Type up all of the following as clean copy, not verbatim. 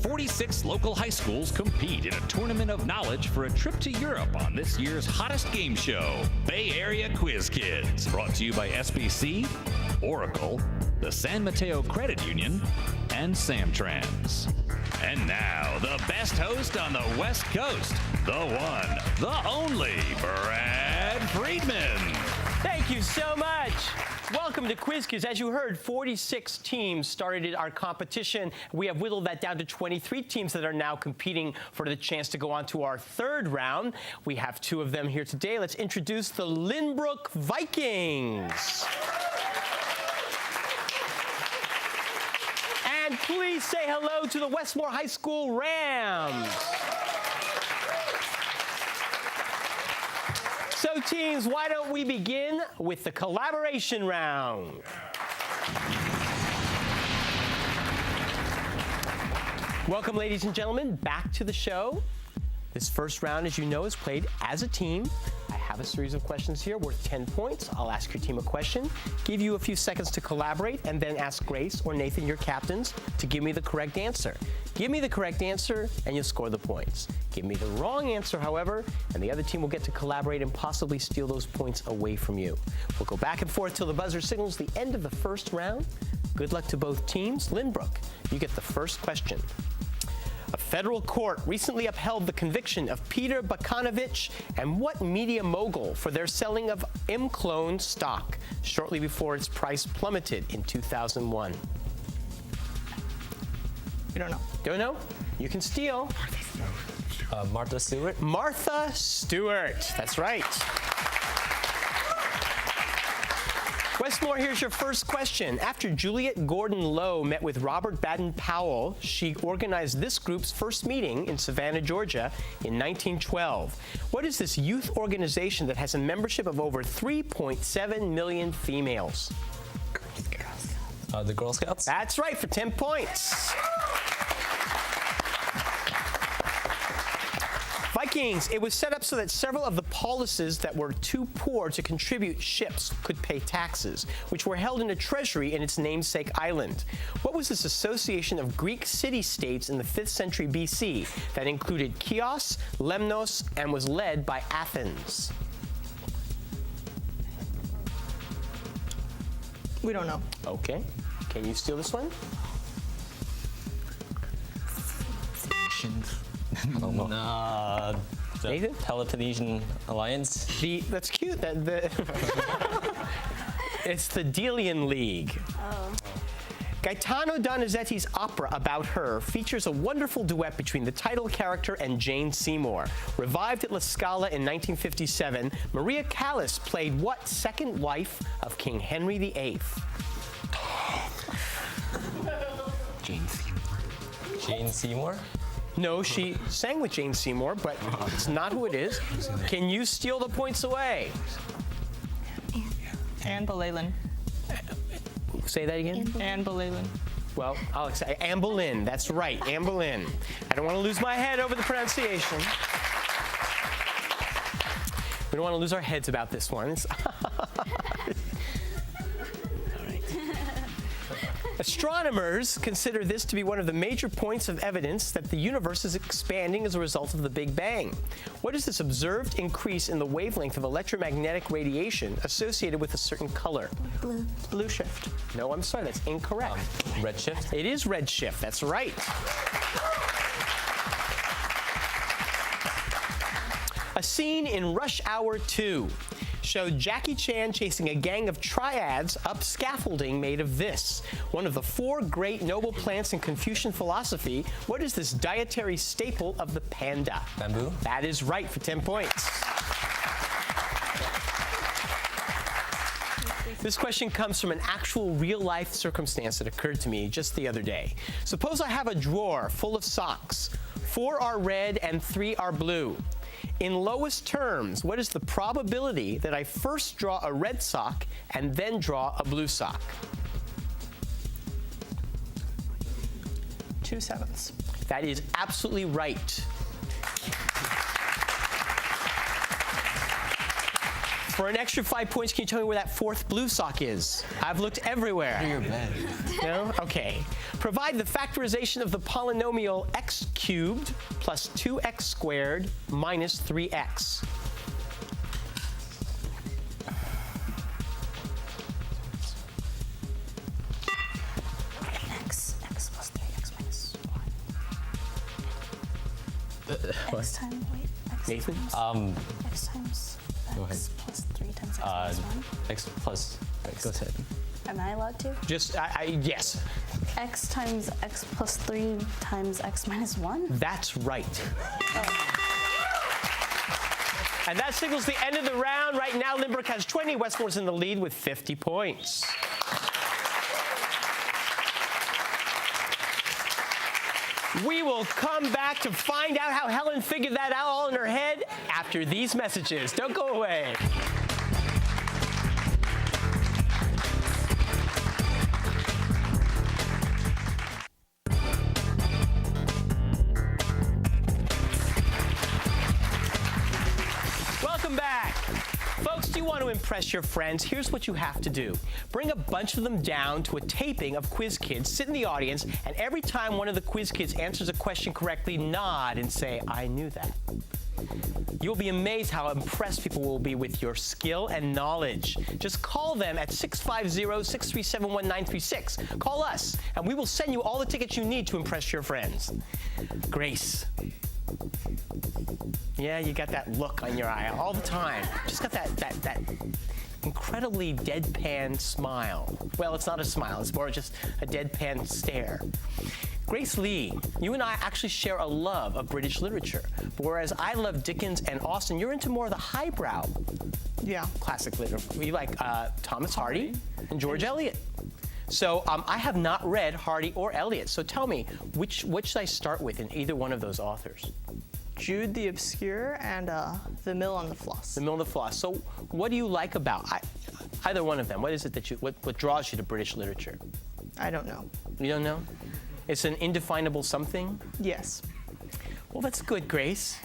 46 local high schools compete in a tournament of knowledge for a trip to Europe on this year's hottest game show, Bay Area Quiz Kids. Brought to you by SBC, Oracle, the San Mateo Credit Union, and Samtrans. And now, the best host on the West Coast, the one, the only, Brad Friedman. Thank you so much. Welcome to Quiz Kids. As you heard, 46 teams started our competition. We have whittled that down to 23 teams that are now competing for the chance to go on to our third round. We have two of them here today. Let's introduce the Lynbrook Vikings. And please say hello to the Westmore High School Rams. So teams, why don't we begin with the collaboration round? Welcome, ladies and gentlemen, back to the show. This first round, as you know, is played as a team. I have a series of questions here worth 10 points. I'll ask your team a question, give you a few seconds to collaborate, and then ask Grace or Nathan, your captains, to give me the correct answer. Give me the correct answer, and you'll score the points. Give me the wrong answer, however, and the other team will get to collaborate and possibly steal those points away from you. We'll go back and forth till the buzzer signals the end of the first round. Good luck to both teams. Lynbrook, you get the first question. A federal court recently upheld the conviction of Peter Bogdanovich and what media mogul for their selling of M-Clone stock shortly before its price plummeted in 2001? We don't know. Don't know? You can steal. Martha Stewart. Martha Stewart. That's right. Westmore, here's your first question. After Juliet Gordon-Low met with Robert Baden-Powell, she organized this group's first meeting in Savannah, Georgia in 1912. What is this youth organization that has a membership of over 3.7 million females? The Girl Scouts. That's right, for 10 points. Vikings, it was set up so that several of the policies that were too poor to contribute ships could pay taxes, which were held in a treasury in its namesake island. What was this association of Greek city-states in the 5th century BC that included Chios, Lemnos, and was led by Athens? We don't know. Okay. Can you steal this one? I don't know. The Nathan? Peloponnesian Alliance. That's cute. It's the Delian League. Oh. Gaetano Donizetti's opera about her features a wonderful duet between the title character and Jane Seymour. Revived at La Scala in 1957, Maria Callas played what second wife of King Henry VIII? Jane Seymour. Jane Seymour? No, she sang with Jane Seymour, but it's not who it is. Can you steal the points away? Anne Boleyn. Say that again? Anne Boleyn. Well, I'll say Anne Boleyn. That's right, Anne Boleyn. I don't want to lose my head over the pronunciation. We don't want to lose our heads about this one. Astronomers consider this to be one of the major points of evidence that the universe is expanding as a result of the Big Bang. What is this observed increase in the wavelength of electromagnetic radiation associated with a certain color? Blue. Blue shift. No, I'm sorry, that's incorrect. Redshift. It is redshift, that's right. A scene in Rush Hour 2 showed Jackie Chan chasing a gang of triads up scaffolding made of this. One of the 4 great noble plants in Confucian philosophy. What is this dietary staple of the panda? Bamboo. That is right for 10 points. This question comes from an actual real-life circumstance that occurred to me just the other day. Suppose I have a drawer full of socks. 4 are red and 3 are blue. In lowest terms, what is the probability that I first draw a red sock and then draw a blue sock? 2/7. That is absolutely right. For an extra 5 points, can you tell me where that fourth blue sock is? I've looked everywhere. Under your bed. No? Okay. Provide the factorization of the polynomial x cubed plus 2x squared minus 3x. X plus 3x minus 1. X times, wait, X Nathan? times, X times Go ahead. X plus 3 times X minus 1. X plus X. Go ahead. Am I allowed to? Just, yes. X times X plus 3 times X minus 1? That's right. And that signals the end of the round. Right now, Lynbrook has 20. Westmore's in the lead with 50 points. We will come back to find out how Helen figured that out all in her head after these messages. Don't go away. Welcome back. Folks, do you want to impress your friends? Here's what you have to do. Bring a bunch of them down to a taping of Quiz Kids, sit in the audience, and every time one of the Quiz Kids answers a question correctly, nod and say, I knew that. You'll be amazed how impressed people will be with your skill and knowledge. Just call them at 650-637-1936. Call us, and we will send you all the tickets you need to impress your friends. Grace. Yeah, you got that look on your eye all the time. Just got that incredibly deadpan smile. Well, it's not a smile. It's more just a deadpan stare. Grace Lee, you and I actually share a love of British literature. But whereas I love Dickens and Austen, you're into more of the highbrow classic literature. You like Thomas Hardy and George Eliot. So I have not read Hardy or Eliot. So tell me, which should I start with in either one of those authors? Jude the Obscure and The Mill on the Floss. The Mill on the Floss. So what do you like about either one of them? What is it that what draws you to British literature? I don't know. You don't know? It's an indefinable something? Yes. Well, that's good, Grace.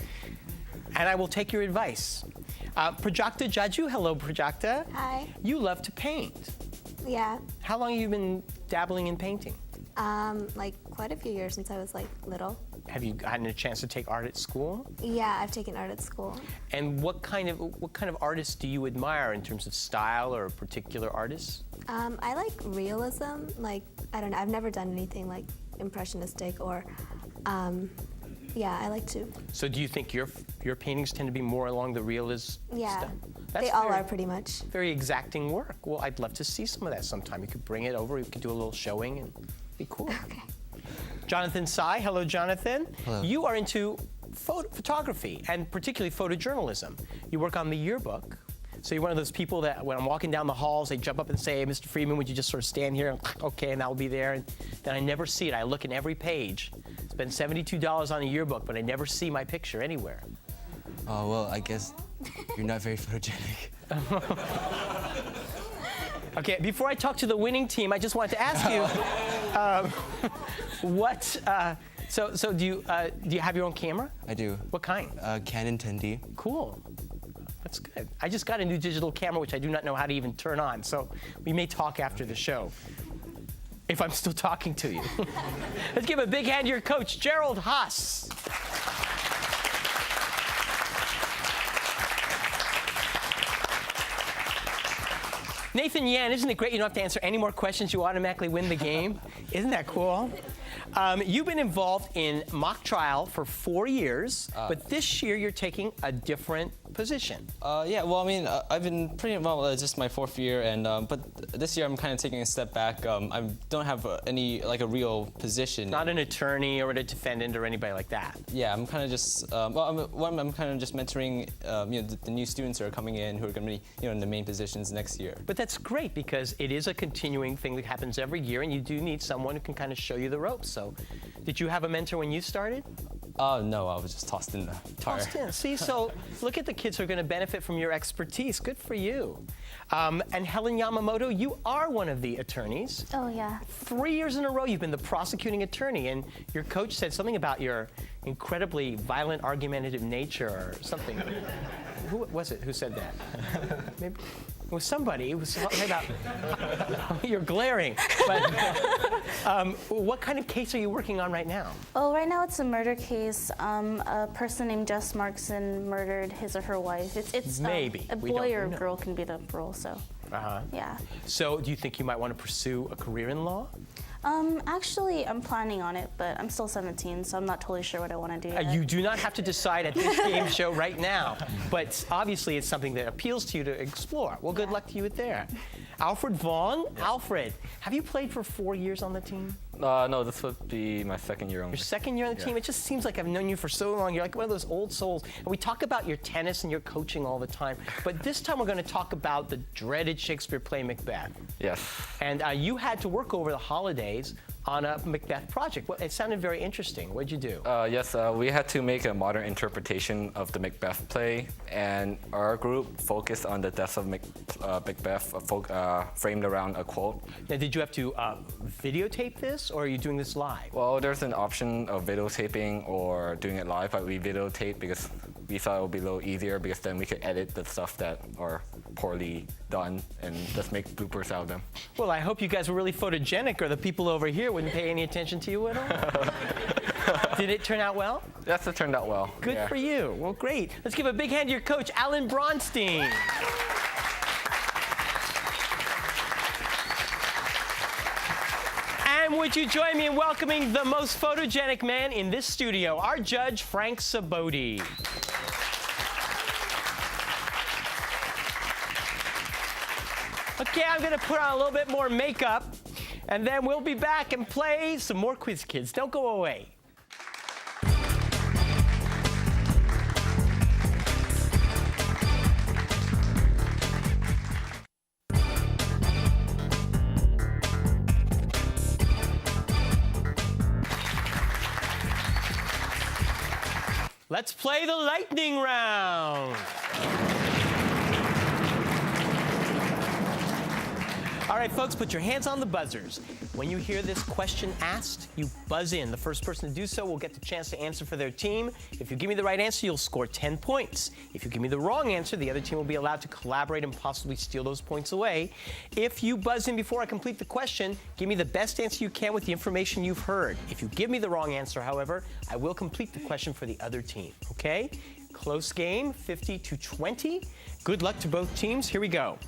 And I will take your advice. Prajakta Jaju, hello, Prajakta. Hi. You love to paint. Yeah. How long have you been dabbling in painting? Like quite a few years since I was like little. Have you gotten a chance to take art at school? Yeah, I've taken art at school. And what kind of artists do you admire in terms of style or particular artists? I like realism. Like, I don't know, I've never done anything like impressionistic or, yeah, I like to. So do you think your paintings tend to be more along the realist Yeah, stuff? they all are pretty much. Very exacting work. Well, I'd love to see some of that sometime. You could bring it over, you could do a little showing and be cool. Okay. Jonathan Tsai, hello, Jonathan. Hello. You are into photography and particularly photojournalism. You work on the yearbook. So you're one of those people that when I'm walking down the halls, they jump up and say, hey, Mr. Freeman, would you just sort of stand here? Okay, and I'll be there. And then I never see it. I look in every page. Spend $72 on a yearbook, but I never see my picture anywhere. Oh, well, I guess you're not very photogenic. Okay, before I talk to the winning team, I just wanted to ask you, so do you have your own camera? I do. What kind? Canon 10D. Cool. That's good. I just got a new digital camera, which I do not know how to even turn on, so we may talk after the show, if I'm still talking to you. Let's give a big hand to your coach, Gerald Haas. Nathan Yan, isn't it great you don't have to answer any more questions, you automatically win the game? Isn't that cool? You've been involved in mock trial for 4 years, but this year you're taking a different position. Yeah, well, I mean, I've been pretty involved. It's just my 4th year, and but this year I'm kind of taking a step back. I don't have any like a real position. Not an attorney or a defendant or anybody like that. Yeah, I'm kind of just I'm kind of just mentoring the new students who are coming in who are going to be in the main positions next year. But that's great because it is a continuing thing that happens every year, and you do need someone who can kind of show you the ropes. So, did you have a mentor when you started? No, I was just tossed in the fire. Tossed in. See, so look at the kids who are going to benefit from your expertise. Good for you. And Helen Yamamoto, you are one of the attorneys. Oh, yeah. 3 years in a row, you've been the prosecuting attorney, and your coach said something about your incredibly violent, argumentative nature or something. Who was it? Who said that? Maybe it was somebody. It was about. You're glaring. But what kind of case are you working on right now? Well, right now it's a murder case. A person named Jess Markson murdered his or her wife. It's Maybe. a We boy don't or a know. girl can be the role. So yeah. So, do you think you might want to pursue a career in law? Actually, I'm planning on it, but I'm still 17, so I'm not totally sure what I want to do yet. You do not have to decide at this game show right now, but obviously it's something that appeals to you to explore. Well, good luck to you with there. Alfred Vaughn. Alfred, have you played for 4 years on the team? No, this would be my second year on Your second year on the team? It just seems like I've known you for so long. You're like one of those old souls. And we talk about your tennis and your coaching all the time, but this time we're going to talk about the dreaded Shakespeare play Macbeth. Yes. And you had to work over the holidays on a Macbeth project. Well, it sounded very interesting. What'd you do? Yes, we had to make a modern interpretation of the Macbeth play, and our group focused on the death of Macbeth, framed around a quote. Now, did you have to videotape this, or are you doing this live? Well, there's an option of videotaping or doing it live, but we videotaped because we thought it would be a little easier, because then we could edit the stuff that are poorly done and just make bloopers out of them. Well, I hope you guys were really photogenic, or the people over here wouldn't pay any attention to you at all. Did it turn out well? Yes, it turned out well. Good for you. Well, great. Let's give a big hand to your coach, Alan Bronstein. And would you join me in welcoming the most photogenic man in this studio, our judge, Frank Saboti. Okay, I'm going to put on a little bit more makeup, and then we'll be back and play some more Quiz Kids. Don't go away. Let's play the lightning round. All right, folks, put your hands on the buzzers. When you hear this question asked, you buzz in. The first person to do so will get the chance to answer for their team. If you give me the right answer, you'll score 10 points. If you give me the wrong answer, the other team will be allowed to collaborate and possibly steal those points away. If you buzz in before I complete the question, give me the best answer you can with the information you've heard. If you give me the wrong answer, however, I will complete the question for the other team, okay? Close game, 50-20. Good luck to both teams. Here we go.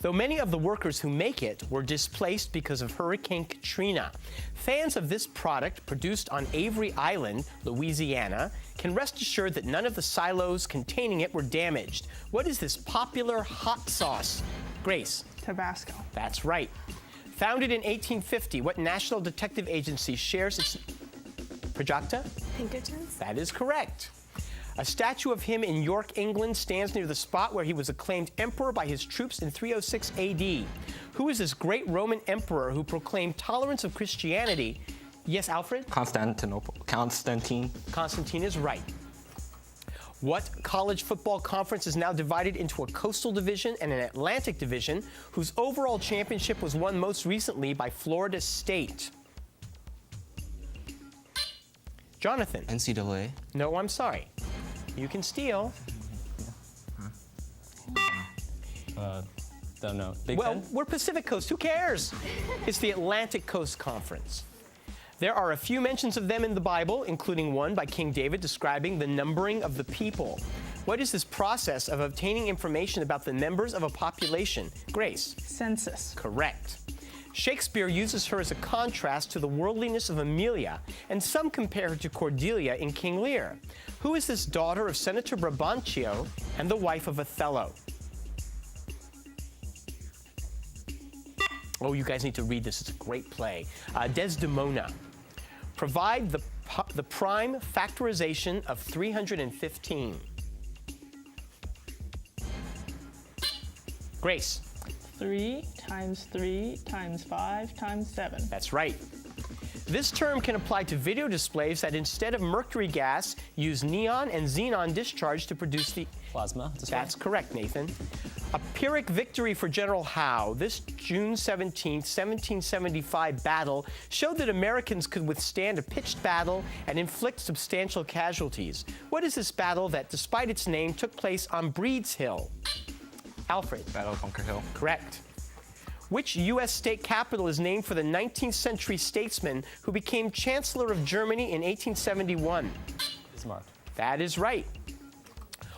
Though many of the workers who make it were displaced because of Hurricane Katrina, fans of this product produced on Avery Island, Louisiana, can rest assured that none of the silos containing it were damaged. What is this popular hot sauce? Grace. Tabasco. That's right. Founded in 1850, what national detective agency shares its... Prajakta? Pinkertons? That is correct. A statue of him in York, England stands near the spot where he was acclaimed emperor by his troops in 306 AD. Who is this great Roman emperor who proclaimed tolerance of Christianity? Yes, Alfred? Constantine. Constantine is right. What college football conference is now divided into a coastal division and an Atlantic division, whose overall championship was won most recently by Florida State? Jonathan? NCAA. No, I'm sorry. You can steal. Don't know. Big Well, Ten? we're Pacific Coast. Who cares? It's the Atlantic Coast Conference. There are a few mentions of them in the Bible, including one by King David describing the numbering of the people. What is this process of obtaining information about the members of a population? Grace? Census. Correct. Shakespeare uses her as a contrast to the worldliness of Amelia, and some compare her to Cordelia in King Lear. Who is this daughter of Senator Brabantio and the wife of Othello? Oh, you guys need to read this. It's a great play. Desdemona. Provide the prime factorization of 315. Grace. 3 times 3 times 5 times 7. That's right. This term can apply to video displays that instead of mercury gas use neon and xenon discharge to produce the... Plasma. That's correct, Nathan. A Pyrrhic victory for General Howe. This June 17, 1775 battle showed that Americans could withstand a pitched battle and inflict substantial casualties. What is this battle that, despite its name, took place on Breed's Hill? Alfred. Battle of Bunker Hill. Correct. Which U.S. state capital is named for the 19th century statesman who became Chancellor of Germany in 1871? Bismarck. That is right.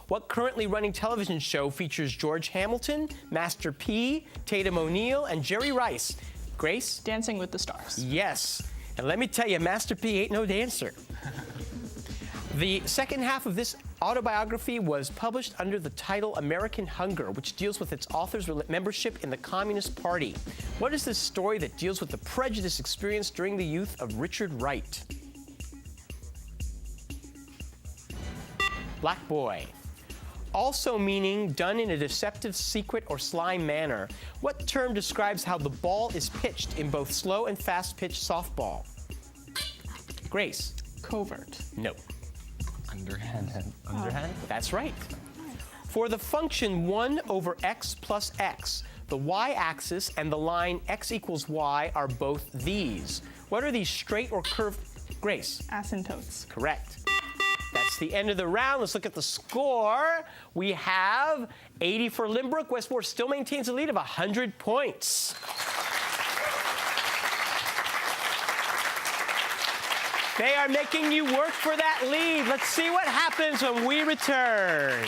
What currently running television show features George Hamilton, Master P, Tatum O'Neal, and Jerry Rice? Grace? Dancing with the Stars. Yes. And let me tell you, Master P ain't no dancer. The second half of this autobiography was published under the title American Hunger, which deals with its author's membership in the Communist Party. What is this story that deals with the prejudice experienced during the youth of Richard Wright? Black boy. Also meaning done in a deceptive, secret, or sly manner. What term describes how the ball is pitched in both slow and fast-pitched softball? Grace. Covert. No. Underhand. Underhand? That's right. For the function 1 over x plus x, the y-axis and the line x equals y are both these. What are these straight or curved? Grace? Asymptotes. Correct. That's the end of the round. Let's look at the score. We have 80 for Lynbrook. Westmore still maintains a lead of 100 points. They are making you work for that lead. Let's see what happens when we return.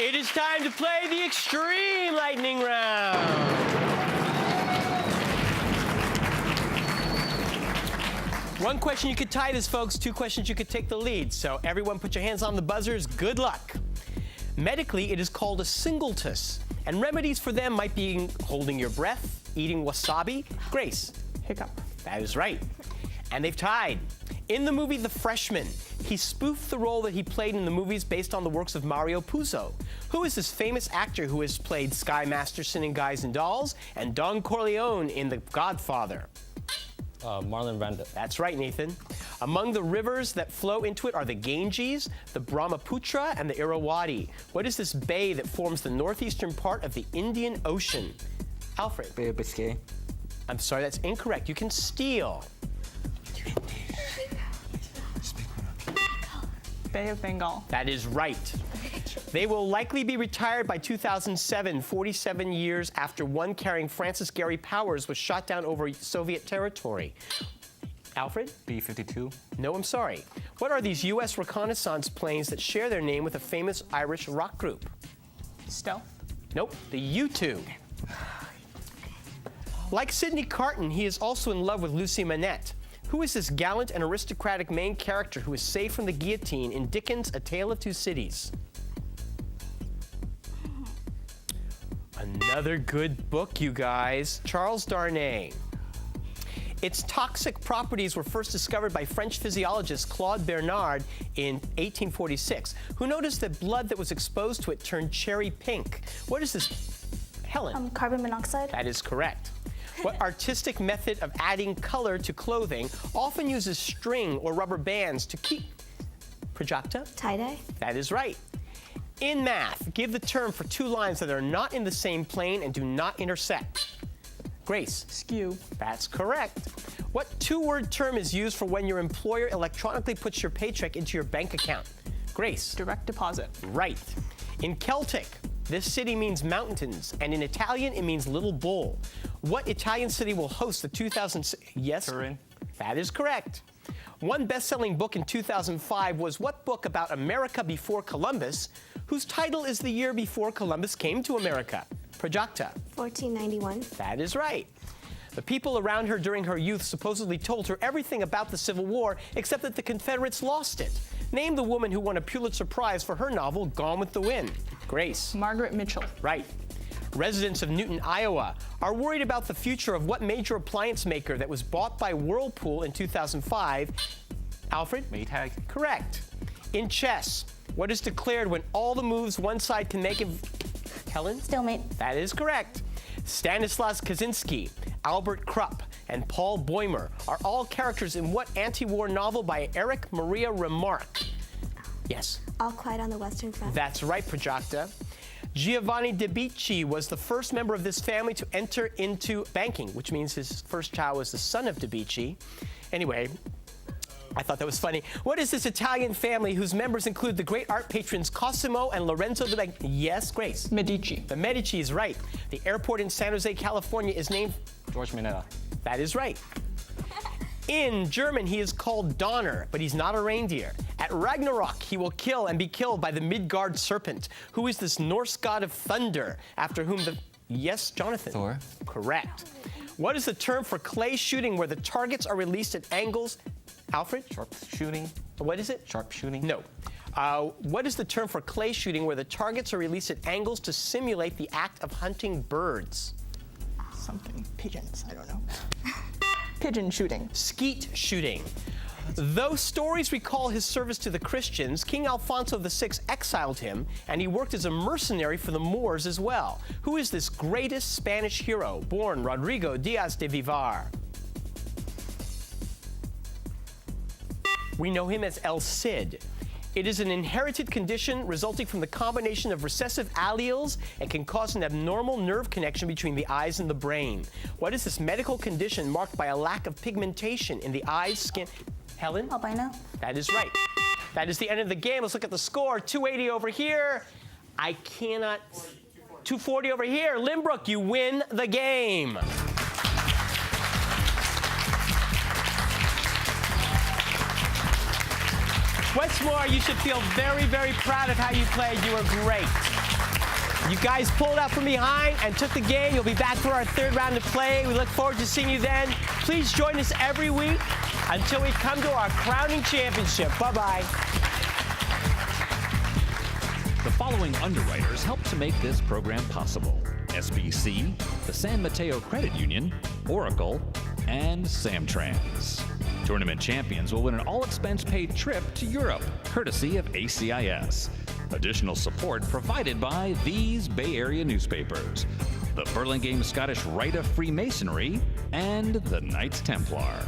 It is time to play the Extreme Lightning Round. One question you could tie this, folks. 2 questions you could take the lead. So everyone put your hands on the buzzers. Good luck. Medically, it is called a singultus. And remedies for them might be holding your breath, eating wasabi. Grace. Hiccup. That is right. And they've tied. In the movie The Freshman, he spoofed the role that he played in the movies based on the works of Mario Puzo. Who is this famous actor who has played Sky Masterson in Guys and Dolls and Don Corleone in The Godfather? Marlon Brando. That's right, Nathan. Among the rivers that flow into it are the Ganges, the Brahmaputra, and the Irrawaddy. What is this bay that forms the northeastern part of the Indian Ocean? Alfred. Bay of Biscay. I'm sorry, that's incorrect. You can steal. Bay of Bengal. That is right. They will likely be retired by 2007, 47 years after one carrying Francis Gary Powers was shot down over Soviet territory. Alfred? B-52. No, I'm sorry. What are these U.S. reconnaissance planes that share their name with a famous Irish rock group? Stealth. Nope, the U-2. Like Sidney Carton, he is also in love with Lucy Manette. Who is this gallant and aristocratic main character who is saved from the guillotine in Dickens' A Tale of Two Cities? Another good book, you guys. Charles Darnay. Its toxic properties were first discovered by French physiologist Claude Bernard in 1846, who noticed that blood that was exposed to it turned cherry pink. What is this? Helen? Carbon monoxide. That is correct. What artistic method of adding color to clothing often uses string or rubber bands to keep... Prajakta? Tie-dye? That is right. In math, give the term for 2 lines that are not in the same plane and do not intersect. Grace? Skew. That's correct. What 2-word term is used for when your employer electronically puts your paycheck into your bank account? Grace? Direct deposit. Right. In Celtic, this city means mountains, and in Italian, it means little bull. What Italian city will host the 2006... Yes? Turin. That is correct. One best-selling book in 2005 was what book about America before Columbus, whose title is The Year Before Columbus Came to America? Prajakta. 1491. That is right. The people around her during her youth supposedly told her everything about the Civil War except that the Confederates lost it. Name the woman who won a Pulitzer Prize for her novel Gone with the Wind. Grace. Margaret Mitchell. Right. Residents of Newton, Iowa are worried about the future of what major appliance maker that was bought by Whirlpool in 2005? Alfred? Maytag. Correct. In chess, what is declared when all the moves one side can make... Helen? Stalemate. That is correct. Stanislaus Kaczynski, Albert Krupp, and Paul Boehmer are all characters in what anti-war novel by Erich Maria Remarque? Yes. All Quiet on the Western Front. That's right, Prajakta. Giovanni De Bici was the first member of this family to enter into banking, which means his first child was the son of De Bici. Anyway, I thought that was funny. What is this Italian family whose members include the great art patrons Cosimo and Lorenzo de Medici? Yes, Grace. Medici. The Medici is right. The airport in San Jose, California is named... George Minetta. That is right. In German, he is called Donner, but he's not a reindeer. At Ragnarok, he will kill and be killed by the Midgard serpent. Who is this Norse god of thunder, after whom the... Yes, Jonathan? Thor. Correct. What is the term for clay shooting where the targets are released at angles? Alfred? Sharp shooting. What is it? Sharp shooting. No. What is the term for clay shooting where the targets are released at angles to simulate the act of hunting birds? Something. Pigeons. I don't know. Pigeon shooting. Skeet shooting. Though stories recall his service to the Christians, King Alfonso VI exiled him, and he worked as a mercenary for the Moors as well. Who is this greatest Spanish hero, born Rodrigo Diaz de Vivar? We know him as El Cid. It is an inherited condition resulting from the combination of recessive alleles and can cause an abnormal nerve connection between the eyes and the brain. What is this medical condition marked by a lack of pigmentation in the eyes, skin? Helen? Albino. That is right. That is the end of the game. Let's look at the score. 280 over here. I cannot... 240 over here. Lynbrook, you win the game. What's more, you should feel very, very proud of how you played. You were great. You guys pulled out from behind and took the game. You'll be back for our third round of play. We look forward to seeing you then. Please join us every week until we come to our crowning championship. Bye-bye. The following underwriters helped to make this program possible: SBC, the San Mateo Credit Union, Oracle, and Samtrans. Tournament champions will win an all-expense-paid trip to Europe, courtesy of ACIS. Additional support provided by these Bay Area newspapers: the Burlingame Scottish Rite of Freemasonry and the Knights Templar.